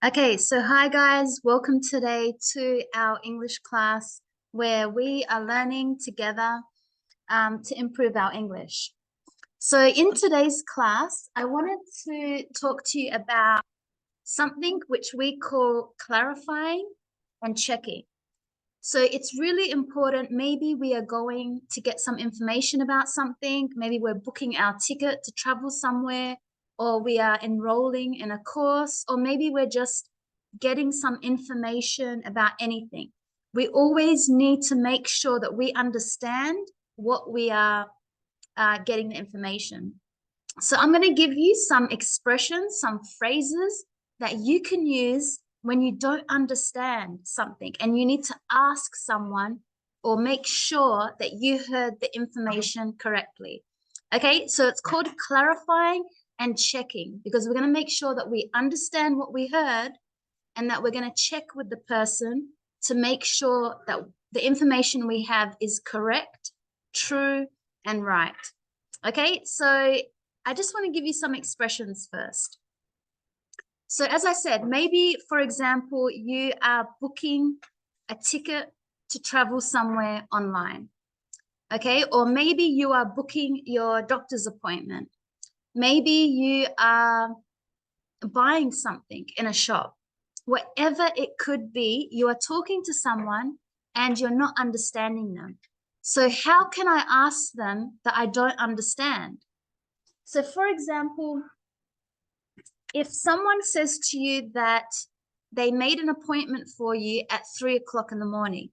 Okay, so hi guys, welcome today to our English class where we are learning together to improve our English. So in today's class, I wanted to talk to you about something which we call clarifying and checking. So it's really important. Maybe we are going to get some information about something. Maybe we're booking our ticket to travel somewhere, or we are enrolling in a course, or maybe we're just getting some information about anything. We always need to make sure that we understand what we are getting the information. So I'm going to give you some expressions, some phrases that you can use when you don't understand something and you need to ask someone or make sure that you heard the information correctly. Okay, so it's called clarifying and checking because we're going to make sure that we understand what we heard and that we're going to check with the person to make sure that the information we have is correct, true, and right. Okay, so I just want to give you some expressions first. So as I said, maybe, for example, you are booking a ticket to travel somewhere online, okay? Or maybe you are booking your doctor's appointment. Maybe you are buying something in a shop. Whatever it could be, you are talking to someone and you're not understanding them. So how can I ask them that I don't understand? So for example, if someone says to you that they made an appointment for you at 3 o'clock in the morning,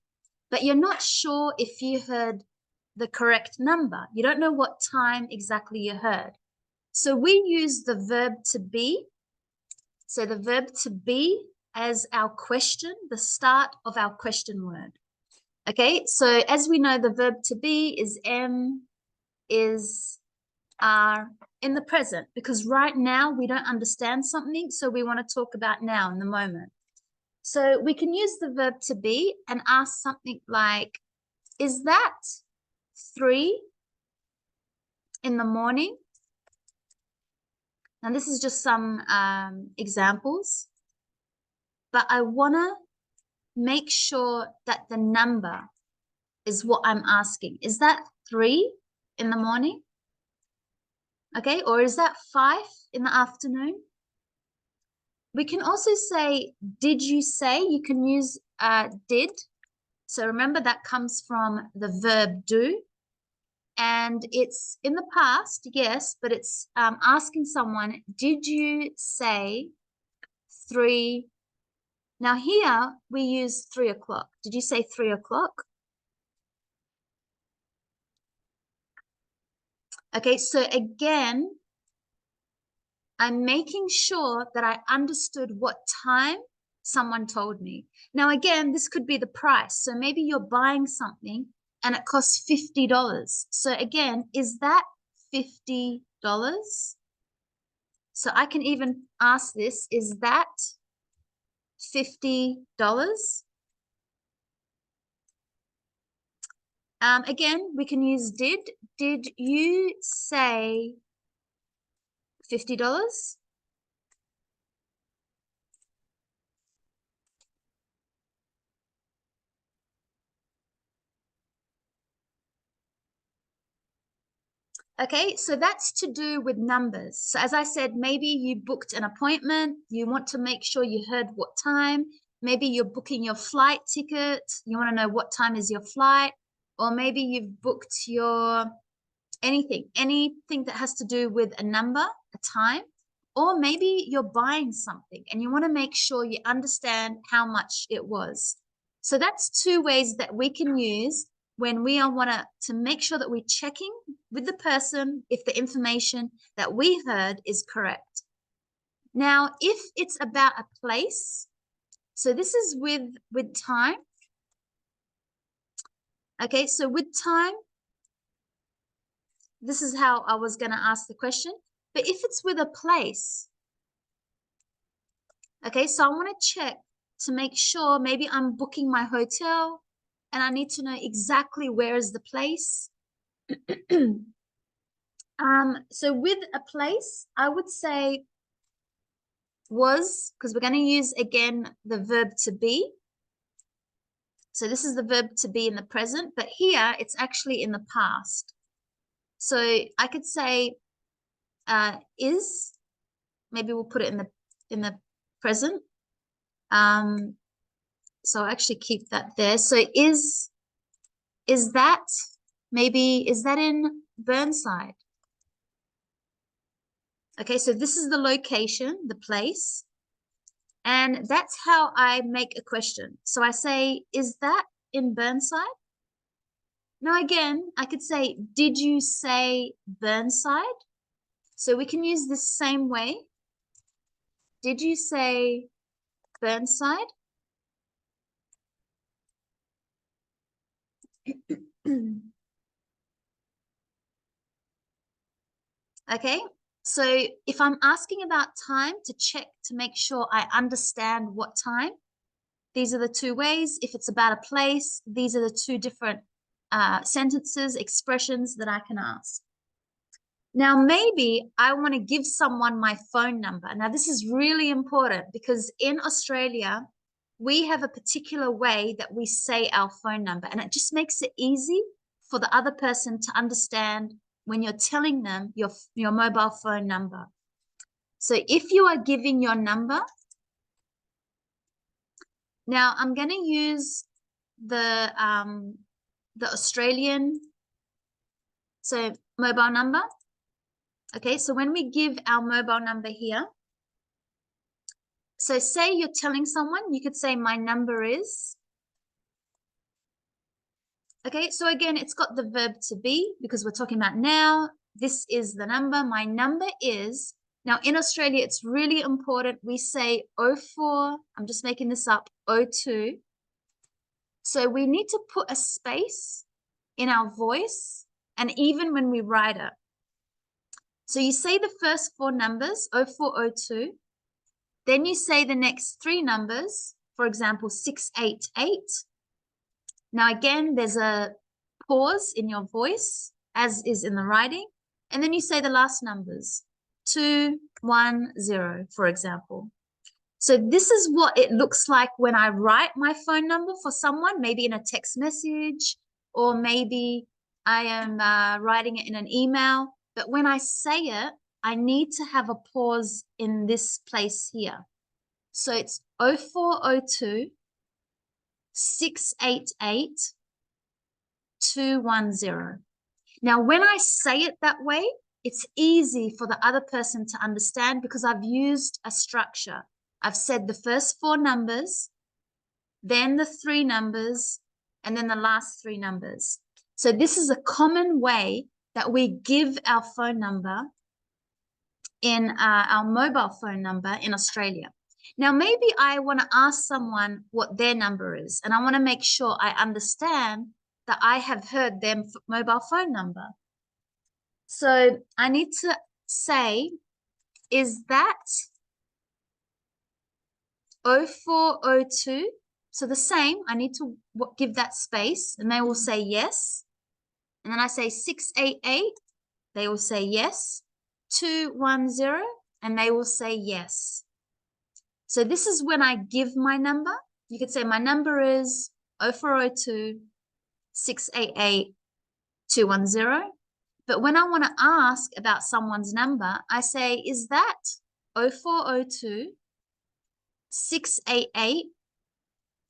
but you're not sure if you heard the correct number, you don't know what time exactly you heard. So we use the verb to be. So the verb to be as our question, the start of our question word. Okay, so as we know, the verb to be is am, is, are in the present, because right now we don't understand something, so we want to talk about now in the moment. So we can use the verb to be and ask something like, is that 3 in the morning? Now this is just some examples, but I want to make sure that the number is what I'm asking. Is that 3 in the morning? Okay, or is that 5 in the afternoon? We can also say, did you say? You can use did. So remember that comes from the verb do. And it's in the past, yes, but it's asking someone, did you say 3? Now here we use 3 o'clock. Did you say 3 o'clock? Okay, so again, I'm making sure that I understood what time someone told me. Now, again, this could be the price. So maybe you're buying something and it costs $50. So again, is that $50? So I can even ask this, is that $50? Again, we can use did. Did you say $50? Okay, so that's to do with numbers. So as I said, maybe you booked an appointment, you want to make sure you heard what time. Maybe you're booking your flight ticket, you want to know what time is your flight, or maybe you've booked your anything that has to do with a number, a time, or maybe you're buying something and you want to make sure you understand how much it was. So that's two ways that we can use when we want to make sure that we're checking with the person if the information that we heard is correct. Now, if it's about a place, so this is with time. Okay, so with time, this is how I was going to ask the question. But if it's with a place, okay, so I want to check to make sure maybe I'm booking my hotel and I need to know exactly where is the place. So with a place, I would say was, because we're going to use again the verb to be. So this is the verb to be in the present, but here it's actually in the past. So I could say is, maybe we'll put it in the present. So I'll actually keep that there. So is that, maybe, is that in Burnside? Okay, so this is the location, the place. And that's how I make a question. So I say, is that in Burnside? Now again, I could say, did you say Burnside? So we can use this same way. Did you say Burnside? Okay, so if I'm asking about time to check to make sure I understand what time, these are the two ways. If it's about a place, these are the two different sentences, expressions that I can ask. Now, maybe I want to give someone my phone number. Now, this is really important because in Australia, we have a particular way that we say our phone number, and it just makes it easy for the other person to understand when you're telling them your mobile phone number. So if you are giving your number, now I'm going to use the Australian, so mobile number. Okay, so when we give our mobile number here, so say you're telling someone, you could say my number is. Okay, so again, it's got the verb to be because we're talking about now. This is the number. My number is. Now in Australia, it's really important. We say 04, I'm just making this up, 02. So we need to put a space in our voice and even when we write it. So you say the first four numbers, 0402. Then you say the next three numbers, for example, 688. Now, again, there's a pause in your voice, as is in the writing. And then you say the last numbers, 210, for example. So this is what it looks like when I write my phone number for someone, maybe in a text message, or maybe I am writing it in an email. But when I say it, I need to have a pause in this place here. So it's 0402 688 210. Now, when I say it that way, it's easy for the other person to understand because I've used a structure. I've said the first four numbers, then the three numbers, and then the last three numbers. So this is a common way that we give our phone number in our mobile phone number in Australia. Now, maybe I want to ask someone what their number is, and I want to make sure I understand that I have heard their mobile phone number. So I need to say, is that 0402? So the same, I need to give that space, and they will say yes. And then I say 688, they will say yes. 210, and they will say yes. So this is when I give my number. You could say my number is 0402 688 210. But when I want to ask about someone's number, I say, is that 0402 688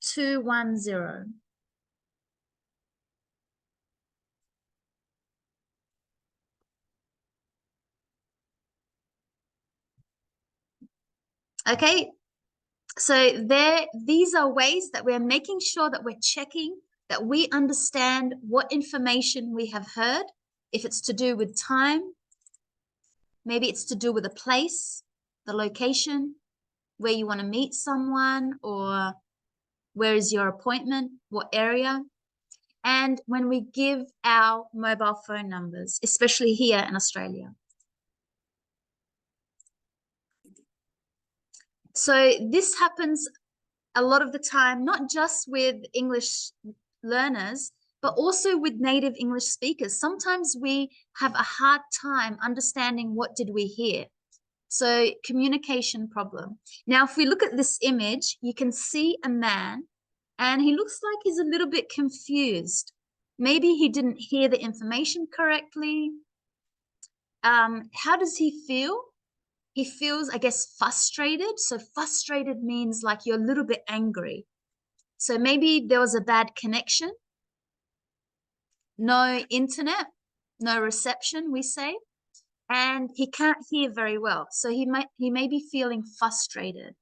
210? Okay, so these are ways that we're making sure that we're checking that we understand what information we have heard. If it's to do with time, maybe it's to do with a place, the location, where you want to meet someone, or where is your appointment, what area. And when we give our mobile phone numbers, especially here in Australia. So this happens a lot of the time, not just with English learners, but also with native English speakers. Sometimes we have a hard time understanding what did we hear. So communication problem. Now, if we look at this image, you can see a man and he looks like he's a little bit confused. Maybe he didn't hear the information correctly. How does he feel? He feels, I guess, frustrated. So frustrated means like you're a little bit angry. So maybe there was a bad connection, no internet, no reception, we say, and he can't hear very well. So he may be feeling frustrated.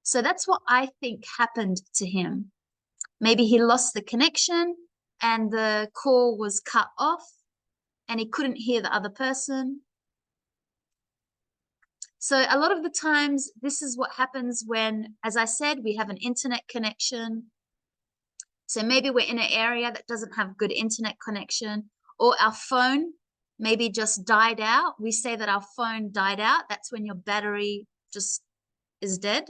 So that's what I think happened to him. Maybe he lost the connection and the call was cut off and he couldn't hear the other person. So a lot of the times, this is what happens when, as I said, we have an internet connection. So maybe we're in an area that doesn't have good internet connection, or our phone maybe just died out. We say that our phone died out. That's when your battery just is dead.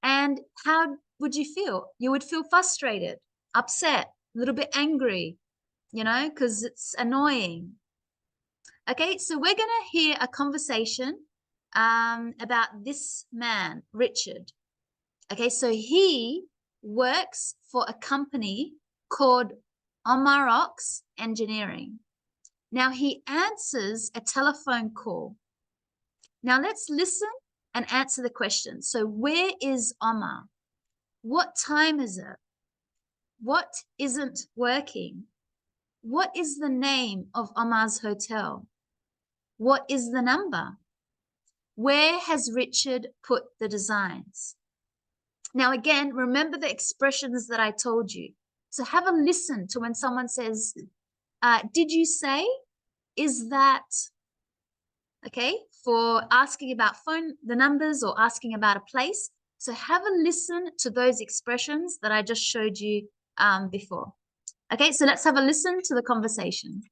And how would you feel? You would feel frustrated, upset, a little bit angry, because it's annoying. Okay, so we're going to hear a conversation about this man, Richard. Okay, so he works for a company called Omarox Engineering. Now he answers a telephone call. Now let's listen and answer the question. So where is Omar? What time is it? What isn't working? What is the name of Omar's hotel? What is the number? Where has Richard put the designs? Now, again, remember the expressions that I told you. So have a listen to when someone says, did you say? Is that, okay, for asking about the numbers or asking about a place. So have a listen to those expressions that I just showed you before. Okay, so let's have a listen to the conversation.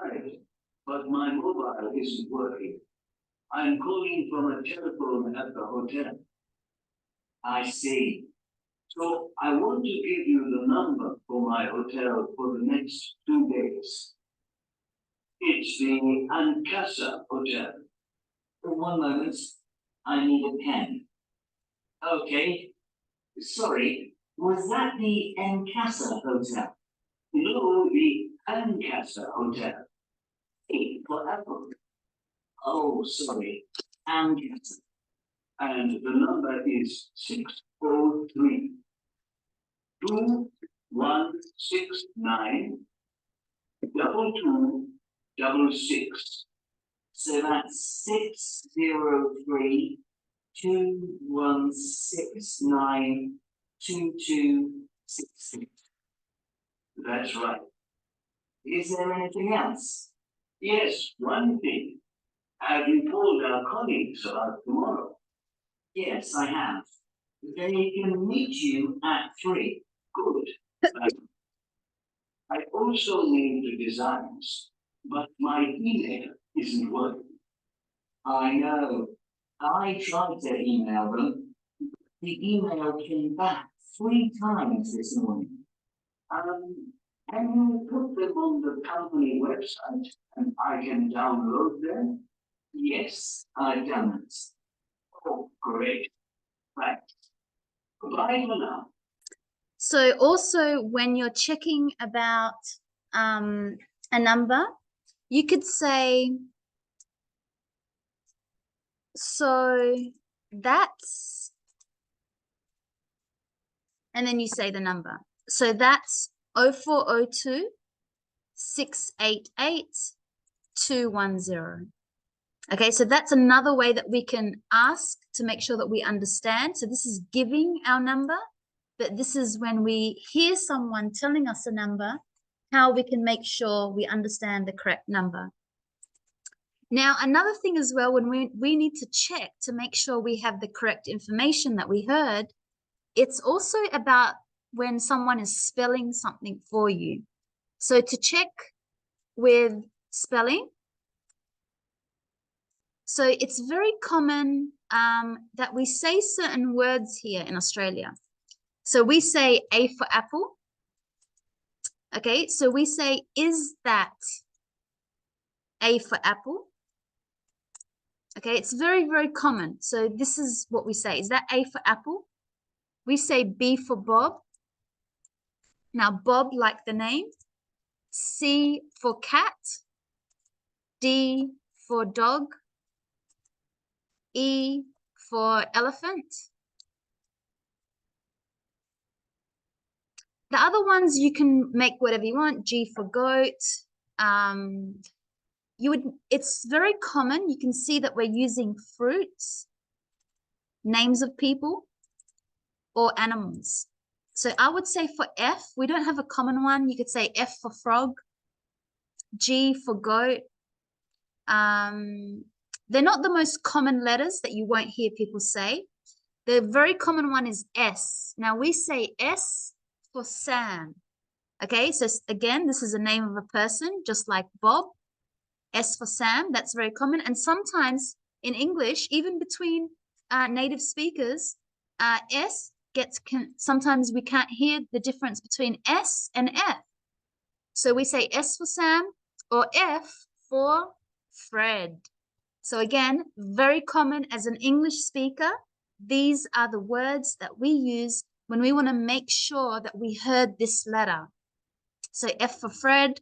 Right, but my mobile isn't working. I'm calling from a telephone at the hotel. I see. So I want to give you the number for my hotel for the next 2 days. It's the Ancasa Hotel. For 1 moment, I need a pen. Okay. Sorry, was that the Ancasa Hotel? No, the Ancasa Hotel. A for apple. Oh, sorry. Ancasa. And the number is 603 2169 2266. So that's 603 2169 2266. That's right. Is there anything else? Yes, one thing. Have you called our colleagues about tomorrow? Yes, I have. They can meet you at 3. Good. I also need the designs, but my email isn't working. I know. I tried to email them. The email came back 3 times this morning. Can you put them on the company website and I can download them? Yes, I've done it. Oh, great. Thanks. Goodbye for now. So also when you're checking about a number, you could say, so that's, and then you say the number. So that's 0402 688 210. Okay, so that's another way that we can ask to make sure that we understand. So this is giving our number, but this is when we hear someone telling us a number, how we can make sure we understand the correct number. Now, another thing as well, when we need to check to make sure we have the correct information that we heard, it's also about when someone is spelling something for you. So to check with spelling, so it's very common that we say certain words here in Australia. So we say A for apple. Okay, so we say, is that A for apple? Okay, it's very, very common. So this is what we say. Is that A for apple? We say B for Bob. Now, Bob, like the name. C for cat. D for dog. E for elephant. The other ones you can make whatever you want. G for goat. It's very common. You can see that we're using fruits, names of people, or animals. So I would say for F, we don't have a common one. You could say F for frog, G for goat. They're not the most common letters that you won't hear people say. The very common one is S. Now we say S for Sam. Okay, so again, this is a name of a person, just like Bob. S for Sam, that's very common. And sometimes in English, even between native speakers, S sometimes we can't hear the difference between S and F. So we say S for Sam or F for Fred. So again, very common as an English speaker. These are the words that we use when we want to make sure that we heard this letter. So F for Fred,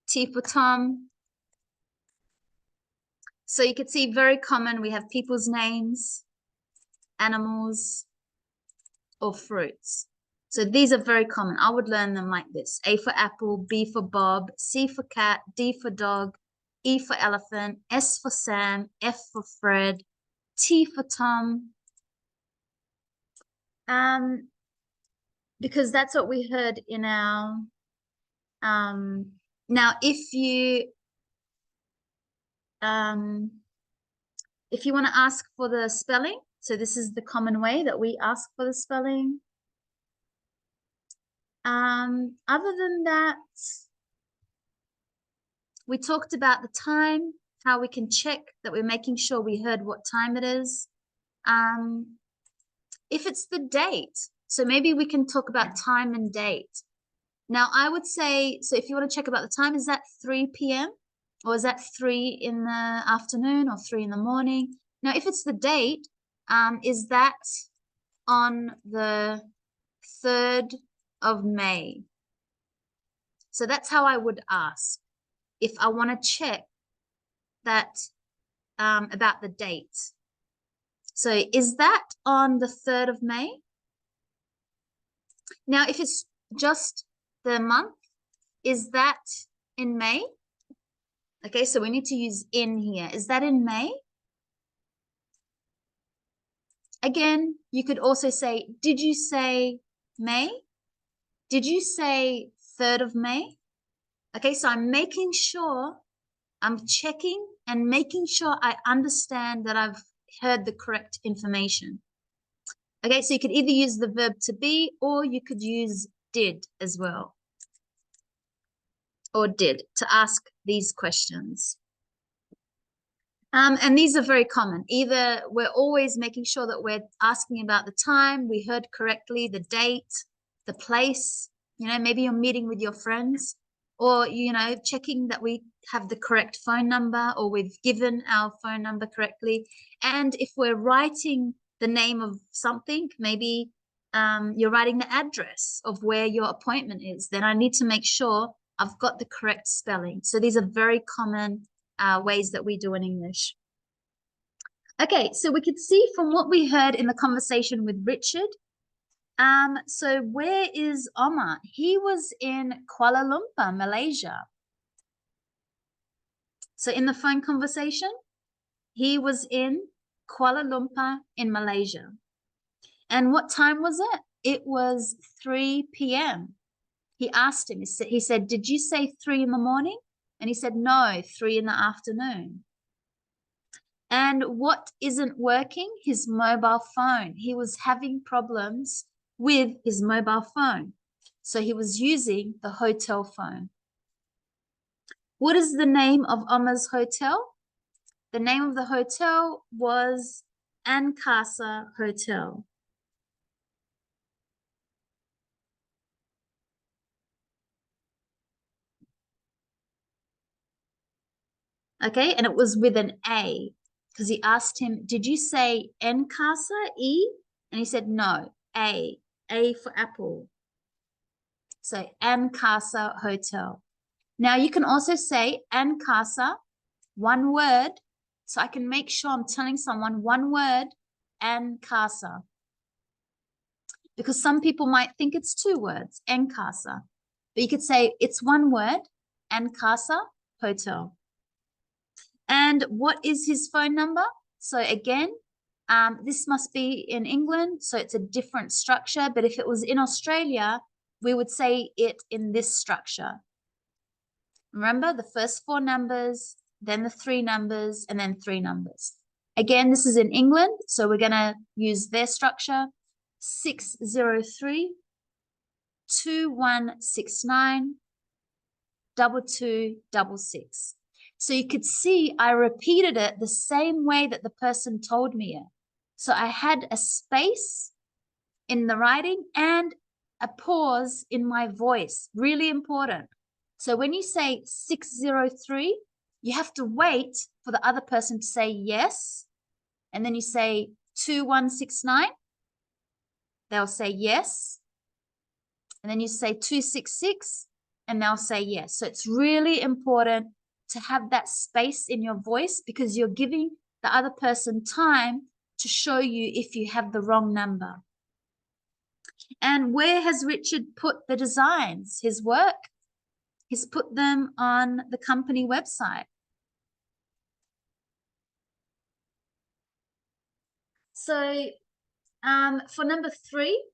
T for Tom. So you can see very common. We have people's names, animals, or fruits. So these are very common. I would learn them like this. A for apple, B for Bob, C for cat, D for dog, E for elephant, S for Sam, F for Fred, T for Tom. Because that's what we heard in our, now if you want to ask for the spelling, so this is the common way that we ask for the spelling. Other than that, we talked about the time, how we can check that we're making sure we heard what time it is. If it's the date, so maybe we can talk about time and date. Now, I would say, so if you want to check about the time, is that 3 p.m. or is that 3 in the afternoon or 3 in the morning? Now, if it's the date, is that on the 3rd of May? So that's how I would ask if I want to check that about the date. So is that on the 3rd of May? Now, if it's just the month, is that in May? Okay, so we need to use in here. Is that in May? Again, you could also say, did you say May? Did you say 3rd of May? Okay, so I'm making sure, I'm checking and making sure I understand that I've heard the correct information. Okay, so you could either use the verb to be or you could use did as well. Or did to ask these questions. And these are very common. Either we're always making sure that we're asking about the time, we heard correctly, the date, the place, maybe you're meeting with your friends, or, checking that we have the correct phone number or we've given our phone number correctly. And if we're writing the name of something, maybe you're writing the address of where your appointment is, then I need to make sure I've got the correct spelling. So these are very common ways that we do in English. Okay, so we could see from what we heard in the conversation with Richard. So where is Omar? He was in Kuala Lumpur, Malaysia. So in the phone conversation, he was in Kuala Lumpur in Malaysia. And what time was it? It was 3 p.m. He asked him, he said, did you say 3 in the morning And he said, no, 3 in the afternoon. And what isn't working? His mobile phone. He was having problems with his mobile phone. So he was using the hotel phone. What is the name of Omar's hotel? The name of the hotel was Ankasa Hotel. Okay, and it was with an A because he asked him, did you say Nkasa, E? And he said, no, A for apple. So Ankasa Hotel. Now you can also say Ankasa, one word. So I can make sure I'm telling someone one word, Ankasa. Because some people might think it's 2 words, Ankasa. But you could say it's one word, Ankasa Hotel. And what is his phone number? So again, this must be in England, so it's a different structure. But if it was in Australia, we would say it in this structure. Remember the first 4 numbers, then the 3 numbers, and then 3 numbers. Again, this is in England, so we're going to use their structure. 603 2169 2266. So you could see I repeated it the same way that the person told me it. So I had a space in the writing and a pause in my voice, really important. So when you say 603, you have to wait for the other person to say yes. And then you say 2169, they'll say yes. And then you say 266, and they'll say yes. So it's really important to have that space in your voice because you're giving the other person time to show you if you have the wrong number. And where has Richard put the designs, his work? He's put them on the company website. So for number 3,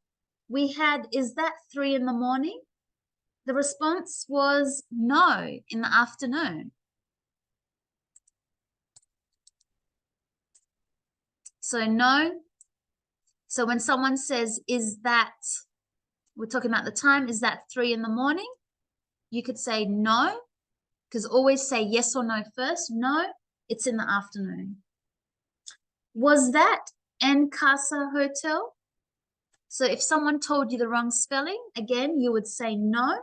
we had, is that 3 in the morning? The response was no, in the afternoon. So no. So when someone says, is that, we're talking about the time, is that 3 in the morning? You could say no, because always say yes or no first. No, it's in the afternoon. Was that Nkasa Hotel? So if someone told you the wrong spelling, again, you would say no.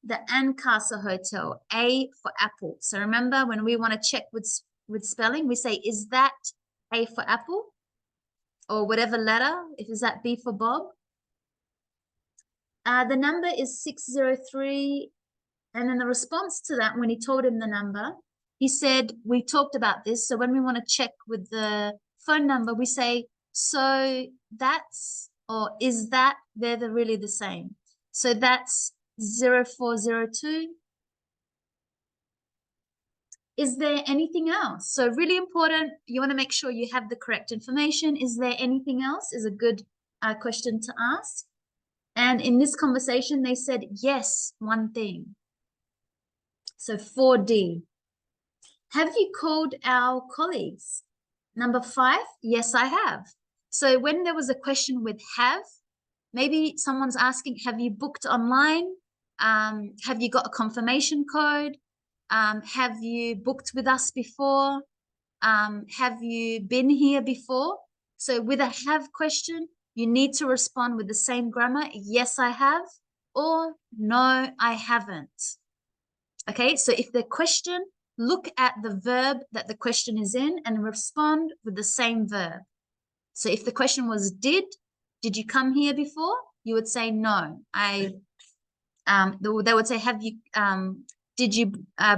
The Nkasa Hotel, A for apple. So remember, when we want to check with spelling, we say, is that A for apple? Or whatever letter, if is that B for Bob? The number is 603. And then the response to that, when he told him the number, he said, we talked about this. So when we want to check with the phone number, we say, so that's, or is that, they're really the same. So that's 0402. Is there anything else? So really important, you want to make sure you have the correct information. Is there anything else is a good question to ask. And in this conversation, they said, yes, one thing. So 4D. Have you called our colleagues? Number 5, yes, I have. So when there was a question with have, maybe someone's asking, have you booked online? Have you got a confirmation code? Have you booked with us before? Have you been here before? So with a have question, you need to respond with the same grammar. Yes, I have, or no, I haven't. Okay, so if the question, look at the verb that the question is in and respond with the same verb. So if the question was did you come here before? You would say no. They would say, have you did you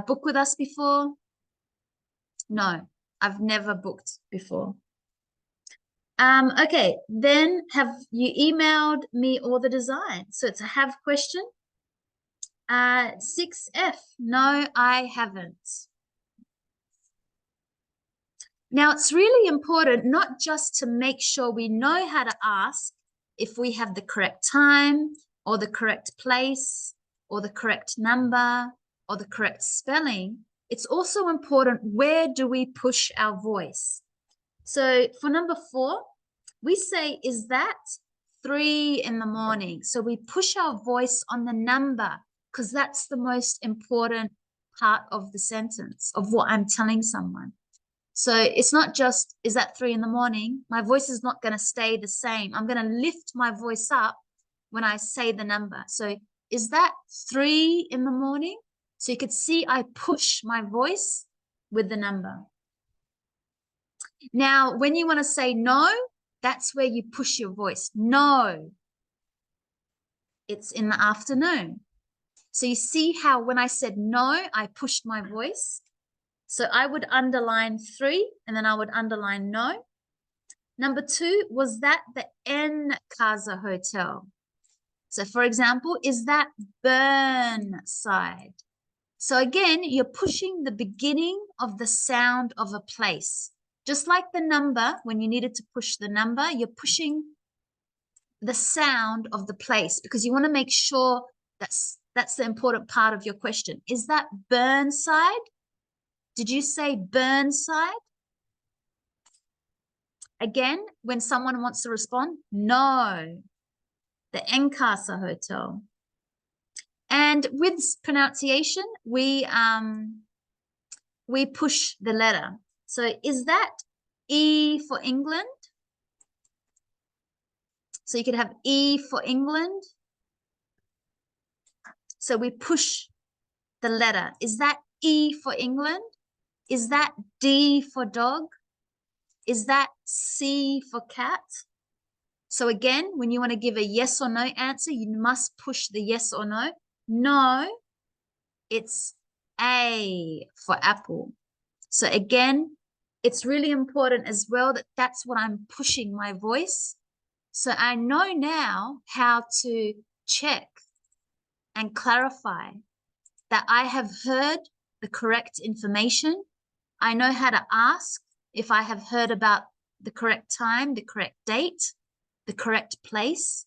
book with us before? No, I've never booked before. Okay, then have you emailed me all the designs? So it's a have question. 6F, no, I haven't. Now, it's really important not just to make sure we know how to ask if we have the correct time or the correct place or the correct number or the correct spelling, it's also important, where do we push our voice? So for number 4, we say, is that 3 in the morning? So we push our voice on the number because that's the most important part of the sentence, of what I'm telling someone. So it's not just, is that 3 in the morning? My voice is not going to stay the same. I'm going to lift my voice up when I say the number. So is that 3 in the morning? So you could see I push my voice with the number. Now, when you want to say no, that's where you push your voice. No, it's in the afternoon. So you see how when I said no, I pushed my voice. So I would underline 3 and then I would underline no. Number 2, was that the N Casa Hotel? So for example, is that Burnside? So again, you're pushing the beginning of the sound of a place. Just like the number, when you needed to push the number, you're pushing the sound of the place because you want to make sure that's the important part of your question. Is that Burnside? Did you say Burnside? Again, when someone wants to respond, no, the Encasa Hotel. And with pronunciation, we push the letter. So is that E for England? So you could have E for England. So we push the letter. Is that E for England? Is that D for dog? Is that C for cat? So again, when you want to give a yes or no answer, you must push the yes or no. No, it's A for apple. So again, it's really important as well that that's what I'm pushing my voice. So I know now how to check and clarify that I have heard the correct information. I know how to ask if I have heard about the correct time, the correct date, the correct place,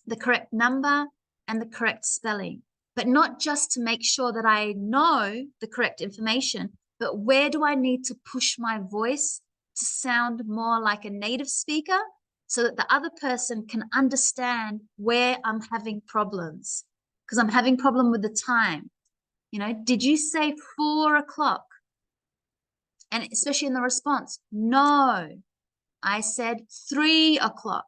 the correct number, and the correct spelling. But not just to make sure that I know the correct information, but where do I need to push my voice to sound more like a native speaker so that the other person can understand where I'm having problems? Because I'm having problem with the time. You know, did you say 4 o'clock? And especially in the response, no, I said 3 o'clock.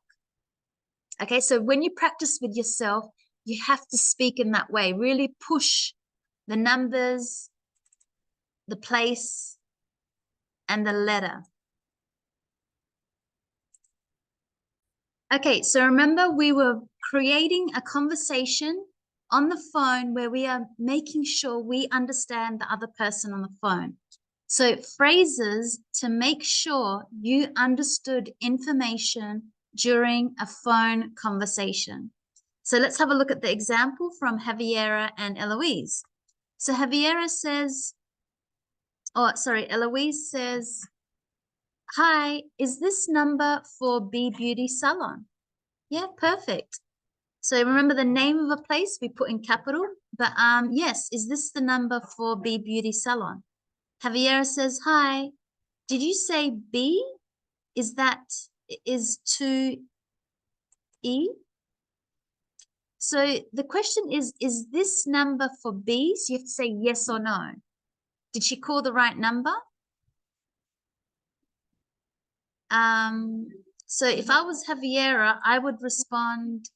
Okay, so when you practice with yourself, you have to speak in that way. Really push the numbers, the place, and the letter. Okay, so remember we were creating a conversation on the phone where we are making sure we understand the other person on the phone. So phrases to make sure you understood information during a phone conversation. So let's have a look at the example from Javiera and Eloise. So Javiera says, Eloise says, hi, is this number for B Beauty Salon? Yeah, perfect. So remember the name of a place we put in capital, but yes, is this the number for B Beauty Salon? Javiera says, hi, did you say B? Is 2E? So the question is this number for B? So you have to say yes or no. Did she call the right number? So if I was Javiera, I would respond,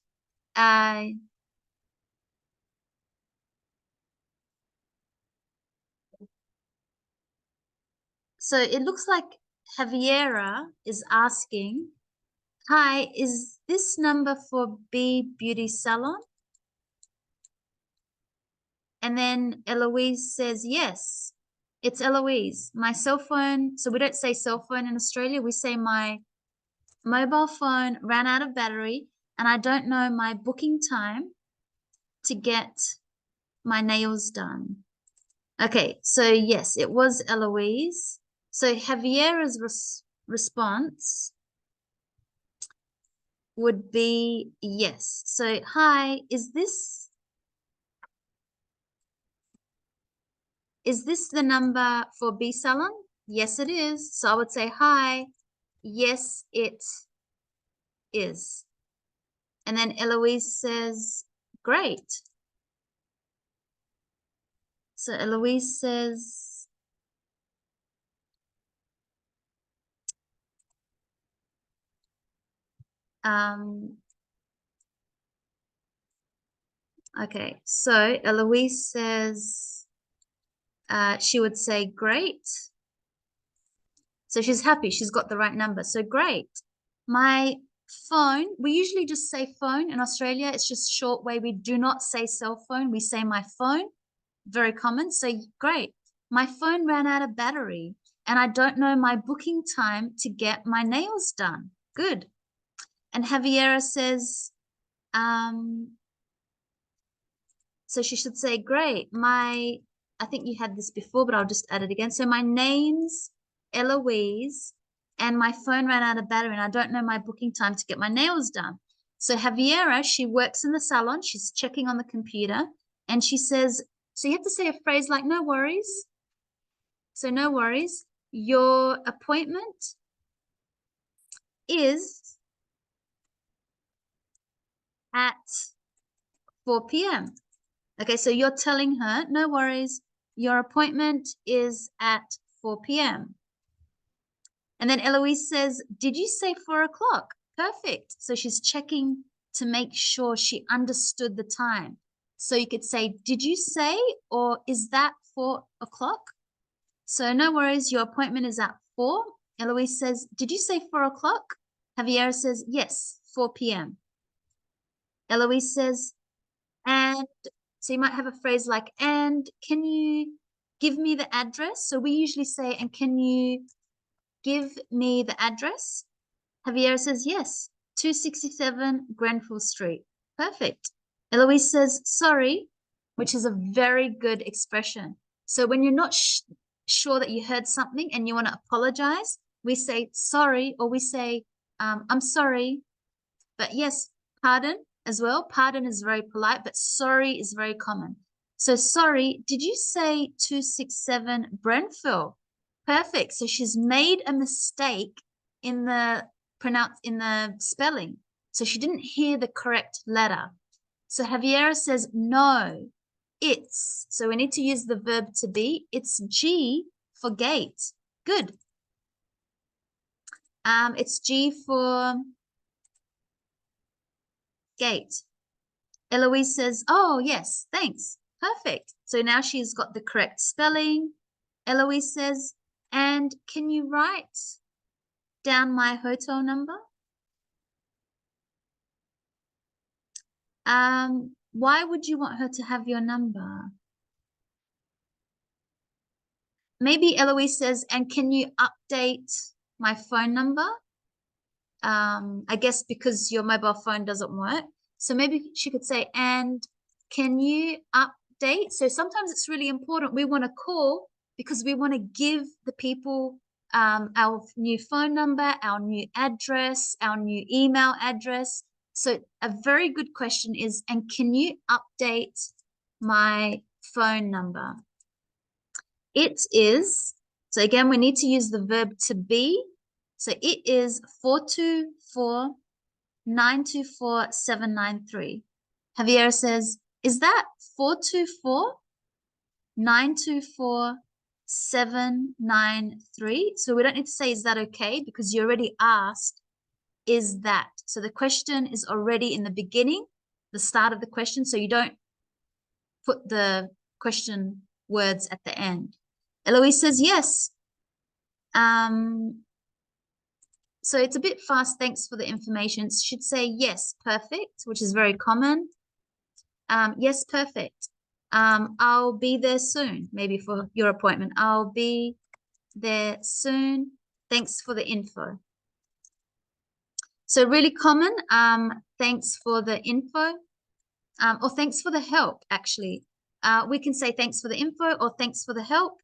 so it looks like Javiera is asking, hi, is this number for B Beauty Salon? And then Eloise says, yes, it's Eloise. My cell phone, so we don't say cell phone in Australia, we say my mobile phone ran out of battery and I don't know my booking time to get my nails done. Okay, so yes, it was Eloise. So Javiera's response would be yes. So, hi, is this is this the number for B salon? Yes, it is. So I would say, hi. Yes, it is. And then Eloise says, great. So Eloise says, okay, so Eloise says, she would say, great. So she's happy, she's got the right number. So great. My phone, we usually just say phone in Australia. It's just short way. We do not say cell phone. We say my phone. Very common. So great. My phone ran out of battery and I don't know my booking time to get my nails done. Good. And Javiera says, so she should say, great. I think you had this before, but I'll just add it again. So my name's Eloise and my phone ran out of battery and I don't know my booking time to get my nails done. So Javiera, she works in the salon. She's checking on the computer and she says, so you have to say a phrase like, no worries. So no worries. Your appointment is at 4 p.m. Okay, so you're telling her, no worries, your appointment is at 4 p.m. And then Eloise says, did you say 4 o'clock? Perfect. So she's checking to make sure she understood the time. So you could say, did you say, or is that 4 o'clock? So no worries, your appointment is at 4. Eloise says, did you say 4 o'clock? Javiera says, yes, 4 p.m. Eloise says, and so you might have a phrase like, and can you give me the address? So we usually say, and can you give me the address? Javiera says, yes, 267 Grenfell Street. Perfect. Eloise says, sorry, which is a very good expression. So when you're not sure that you heard something and you want to apologize, we say sorry, or we say, I'm sorry, but yes, pardon as well. Pardon is very polite, but sorry is very common. So sorry, did you say 267 Brentford? Perfect. So she's made a mistake in the spelling. So she didn't hear the correct letter. So Javiera says, no, it's. So we need to use the verb to be. It's G for gate. Good. It's G for gate. Eloise says, oh, yes, thanks. Perfect. So now she's got the correct spelling. Eloise says, and can you write down my hotel number? Why would you want her to have your number? Maybe Eloise says, and can you update my phone number? I guess because your mobile phone doesn't work. So maybe she could say, and can you update? So sometimes it's really important. We want to call because we want to give the people our new phone number, our new address, our new email address. So a very good question is, and can you update my phone number? It is, so again, we need to use the verb to be. So it is 424-924-793. Javiera says, is that 424-924-793? So we don't need to say, is that okay? Because you already asked, is that? So the question is already in the beginning, the start of the question. So you don't put the question words at the end. Eloise says, yes. So it's a bit fast. Thanks for the information. It should say yes, perfect, which is very common. Yes, perfect. I'll be there soon, maybe for your appointment. I'll be there soon. Thanks for the info. So really common. Thanks for the info. Or thanks for the help, actually. We can say thanks for the info or thanks for the help.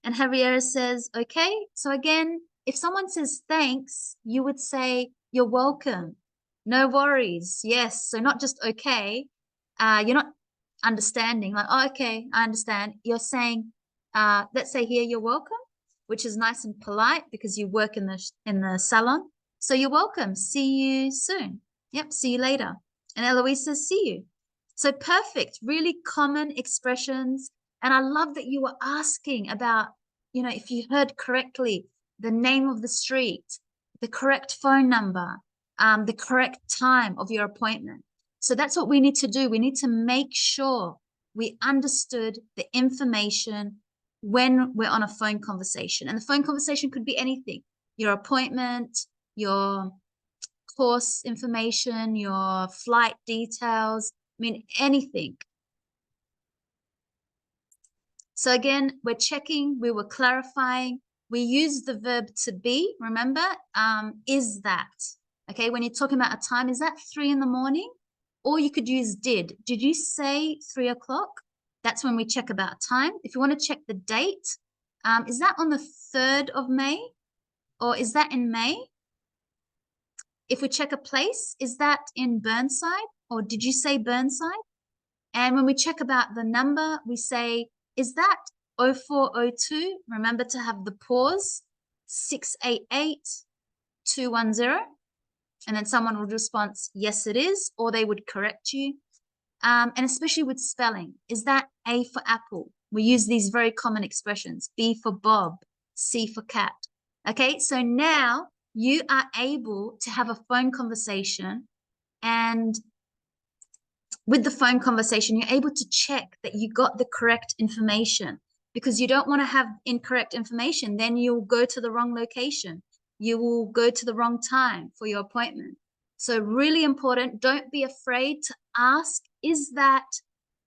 And Javiera says, okay. So again, if someone says thanks, you would say, you're welcome. No worries. Yes. So not just okay. You're not understanding like, oh, okay, I understand. You're saying, let's say here, you're welcome, which is nice and polite because you work in the salon. So you're welcome. See you soon. Yep, see you later. And Eloise says, see you. So perfect, really common expressions. And I love that you were asking about, if you heard correctly, the name of the street, the correct phone number, the correct time of your appointment. So that's what we need to do. We need to make sure we understood the information when we're on a phone conversation. And the phone conversation could be anything, your appointment, your course information, your flight details, anything. So again, we're checking, we were clarifying, we use the verb to be, remember, is that, okay? When you're talking about a time, is that 3 in the morning? Or you could use did. Did you say 3 o'clock? That's when we check about time. If you want to check the date, is that on the 3rd of May? Or is that in May? If we check a place, is that in Burnside? Or did you say Burnside? And when we check about the number, we say, is that 0402? Remember to have the pause, 688 210. And then someone would respond, yes, it is, or they would correct you. And especially with spelling, is that A for apple? We use these very common expressions, B for Bob, C for cat. Okay, so now you are able to have a phone conversation, and with the phone conversation, you're able to check that you got the correct information, because you don't want to have incorrect information. Then you'll go to the wrong location. You will go to the wrong time for your appointment. So really important, don't be afraid to ask, is that,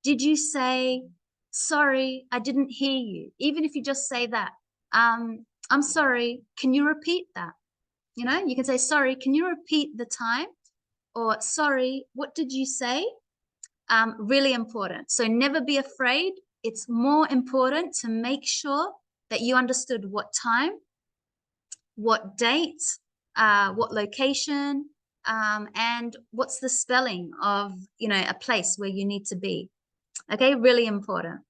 did you say, sorry, I didn't hear you? Even if you just say that, I'm sorry, can you repeat that? You can say, sorry, can you repeat the time? Or sorry, what did you say? Really important. So never be afraid. It's more important to make sure that you understood what time, what date, what location, and what's the spelling of, a place where you need to be. Okay, really important.